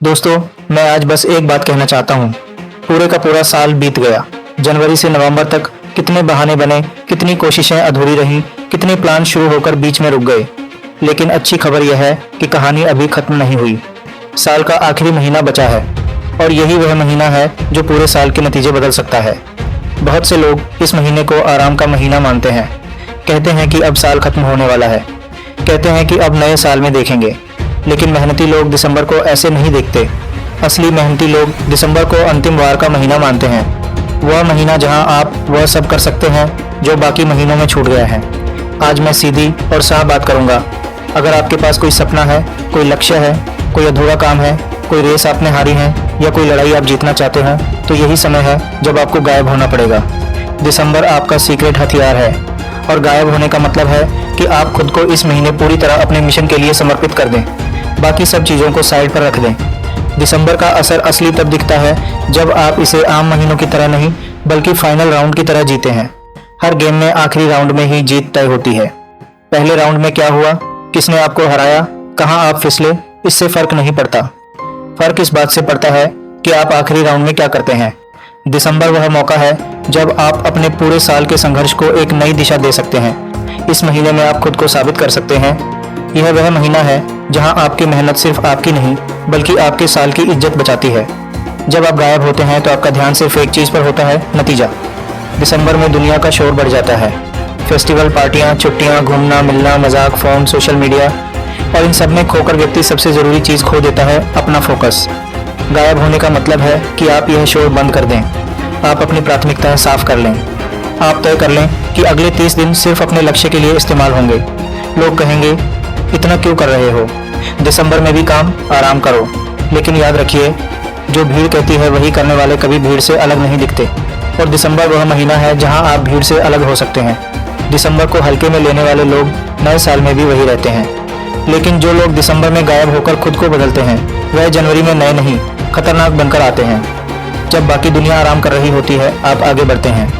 दोस्तों, मैं आज बस एक बात कहना चाहता हूँ। पूरे का पूरा साल बीत गया। जनवरी से नवंबर तक कितने बहाने बने, कितनी कोशिशें अधूरी रहीं, कितने प्लान शुरू होकर बीच में रुक गए। लेकिन अच्छी खबर यह है कि कहानी अभी खत्म नहीं हुई। साल का आखिरी महीना बचा है और यही वह महीना है जो पूरे साल के नतीजे बदल सकता है। बहुत से लोग इस महीने को आराम का महीना मानते हैं। कहते हैं कि अब साल खत्म होने वाला है, कहते हैं कि अब नए साल में देखेंगे। लेकिन मेहनती लोग दिसंबर को ऐसे नहीं देखते। असली मेहनती लोग दिसंबर को अंतिम वार का महीना मानते हैं। वह महीना जहां आप वह सब कर सकते हैं जो बाकी महीनों में छूट गया है। आज मैं सीधी और साफ बात करूंगा। अगर आपके पास कोई सपना है, कोई लक्ष्य है, कोई अधूरा काम है, कोई रेस आपने हारी है या कोई लड़ाई आप जीतना चाहते हैं, तो यही समय है जब आपको गायब होना पड़ेगा। दिसंबर आपका सीक्रेट हथियार है और गायब होने का मतलब है कि आप खुद को इस महीने पूरी तरह अपने मिशन के लिए समर्पित कर दें। बाकी सब चीज़ों को साइड पर रख दें। दिसंबर का असर असली तब दिखता है जब आप इसे आम महीनों की तरह नहीं बल्कि फाइनल राउंड की तरह जीते हैं। हर गेम में आखिरी राउंड में ही जीत तय होती है। पहले राउंड में क्या हुआ, किसने आपको हराया, कहां आप फिसले, इससे फर्क नहीं पड़ता। फर्क इस बात से पड़ता है कि आप आखिरी राउंड में क्या करते हैं। दिसंबर वह मौका है जब आप अपने पूरे साल के संघर्ष को एक नई दिशा दे सकते हैं। इस महीने में आप खुद को साबित कर सकते हैं। यह वह महीना है जहां आपकी मेहनत सिर्फ आपकी नहीं बल्कि आपके साल की इज्जत बचाती है। जब आप गायब होते हैं तो आपका ध्यान सिर्फ एक चीज़ पर होता है, नतीजा। दिसंबर में दुनिया का शोर बढ़ जाता है। फेस्टिवल, पार्टियां, छुट्टियां, घूमना, मिलना, मजाक, फोन, सोशल मीडिया, और इन सब में खोकर व्यक्ति सबसे ज़रूरी चीज़ खो देता है, अपना फोकस। गायब होने का मतलब है कि आप यह शोर बंद कर दें। आप अपनी प्राथमिकताएं साफ कर लें। आप तय कर लें कि अगले 30 दिन सिर्फ अपने लक्ष्य के लिए इस्तेमाल होंगे। लोग कहेंगे, इतना क्यों कर रहे हो, दिसंबर में भी काम, आराम करो। लेकिन याद रखिए, जो भीड़ कहती है वही करने वाले कभी भीड़ से अलग नहीं दिखते। और दिसंबर वह महीना है जहां आप भीड़ से अलग हो सकते हैं। दिसंबर को हल्के में लेने वाले लोग नए साल में भी वही रहते हैं। लेकिन जो लोग दिसंबर में गायब होकर खुद को बदलते हैं, वह जनवरी में नए नहीं, खतरनाक बनकर आते हैं। जब बाकी दुनिया आराम कर रही होती है, आप आगे बढ़ते हैं।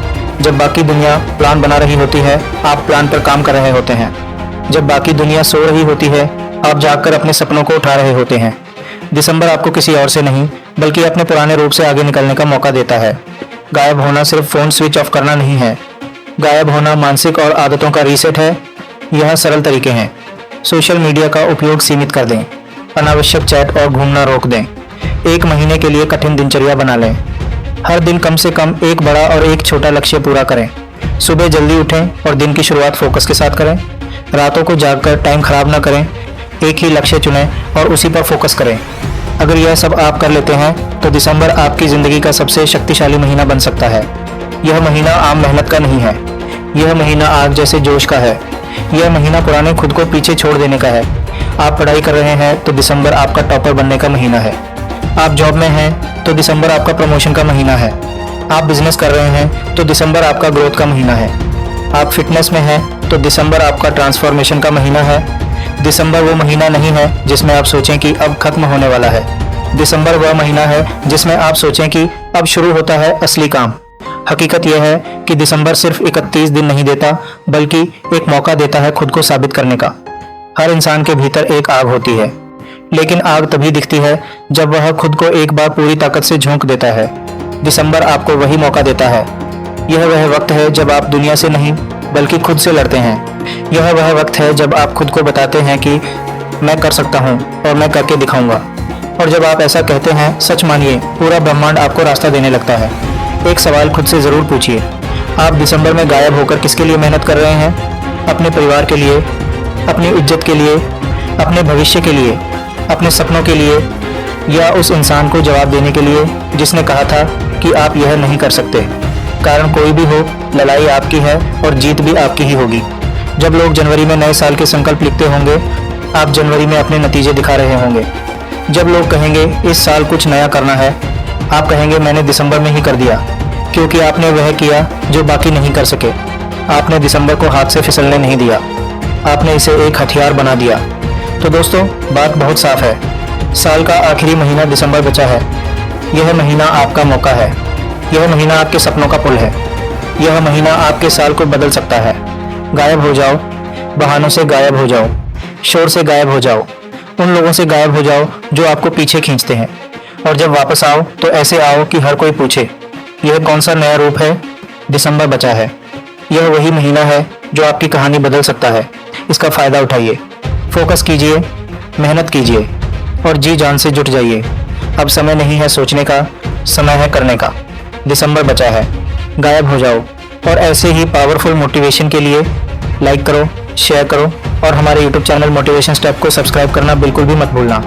जब बाकी दुनिया प्लान बना रही होती है, आप प्लान पर काम कर रहे होते हैं। जब बाकी दुनिया सो रही होती है, आप जागकर अपने सपनों को उठा रहे होते हैं। दिसंबर आपको किसी और से नहीं बल्कि अपने पुराने रूप से आगे निकलने का मौका देता है। गायब होना सिर्फ फ़ोन स्विच ऑफ करना नहीं है। गायब होना मानसिक और आदतों का रीसेट है। यह सरल तरीके हैं। सोशल मीडिया का उपयोग सीमित कर दें। अनावश्यक चैट और घूमना रोक दें। एक महीने के लिए कठिन दिनचर्या बना लें। हर दिन कम से कम एक बड़ा और एक छोटा लक्ष्य पूरा करें। सुबह जल्दी उठें और दिन की शुरुआत फोकस के साथ करें। रातों को जागकर टाइम खराब न करें। एक ही लक्ष्य चुनें और उसी पर फोकस करें। अगर यह सब आप कर लेते हैं तो दिसंबर आपकी ज़िंदगी का सबसे शक्तिशाली महीना बन सकता है। यह महीना आम मेहनत का नहीं है। यह महीना आग जैसे जोश का है। यह महीना पुराने खुद को पीछे छोड़ देने का है। आप पढ़ाई कर रहे हैं तो दिसंबर आपका टॉपर बनने का महीना है। आप जॉब में हैं तो दिसंबर आपका प्रमोशन का महीना है। आप बिजनेस कर रहे हैं तो दिसंबर आपका ग्रोथ का महीना है। आप फिटनेस में हैं तो दिसंबर आपका ट्रांसफॉर्मेशन का महीना है। दिसंबर वो महीना नहीं है जिसमें आप सोचें कि अब खत्म होने वाला है। दिसंबर वह महीना है जिसमें आप सोचें कि अब शुरू होता है असली काम। हकीकत यह है कि दिसंबर सिर्फ 31 दिन नहीं देता बल्कि एक मौका देता है खुद को साबित करने का। हर इंसान के भीतर एक आग होती है, लेकिन आग तभी दिखती है जब वह खुद को एक बार पूरी ताकत से झोंक देता है। दिसंबर आपको वही मौका देता है। यह वह वक्त है जब आप दुनिया से नहीं बल्कि खुद से लड़ते हैं। यह वह वक्त है जब आप खुद को बताते हैं कि मैं कर सकता हूँ और मैं करके दिखाऊंगा। और जब आप ऐसा कहते हैं, सच मानिए, पूरा ब्रह्मांड आपको रास्ता देने लगता है। एक सवाल खुद से ज़रूर पूछिए, आप दिसंबर में गायब होकर किसके लिए मेहनत कर रहे हैं? अपने परिवार के लिए, अपनी इज्जत के लिए, अपने भविष्य के लिए, अपने सपनों के लिए, या उस इंसान को जवाब देने के लिए जिसने कहा था कि आप यह नहीं कर सकते? कारण कोई भी हो, लड़ाई आपकी है और जीत भी आपकी ही होगी। जब लोग जनवरी में नए साल के संकल्प लिखते होंगे, आप जनवरी में अपने नतीजे दिखा रहे होंगे। जब लोग कहेंगे इस साल कुछ नया करना है, आप कहेंगे मैंने दिसंबर में ही कर दिया, क्योंकि आपने वह किया जो बाकी नहीं कर सके। आपने दिसंबर को हाथ से फिसलने नहीं दिया, आपने इसे एक हथियार बना दिया। तो दोस्तों, बात बहुत साफ है। साल का आखिरी महीना दिसंबर बचा है। यह महीना आपका मौका है। यह महीना आपके सपनों का पुल है। यह महीना आपके साल को बदल सकता है। गायब हो जाओ, बहानों से गायब हो जाओ, शोर से गायब हो जाओ उन लोगों से गायब हो जाओ जो आपको पीछे खींचते हैं, और जब वापस आओ तो ऐसे आओ कि हर कोई पूछे, यह कौन सा नया रूप है? दिसंबर बचा है। यह वही महीना है जो आपकी कहानी बदल सकता है। इसका फायदा उठाइए, फोकस कीजिए, मेहनत कीजिए और जी जान से जुट जाइए। अब समय नहीं है सोचने का, समय है करने का। दिसंबर बचा है, गायब हो जाओ। और ऐसे ही पावरफुल मोटिवेशन के लिए लाइक करो, शेयर करो और हमारे यूट्यूब चैनल मोटिवेशन स्टेप को सब्सक्राइब करना बिल्कुल भी मत भूलना।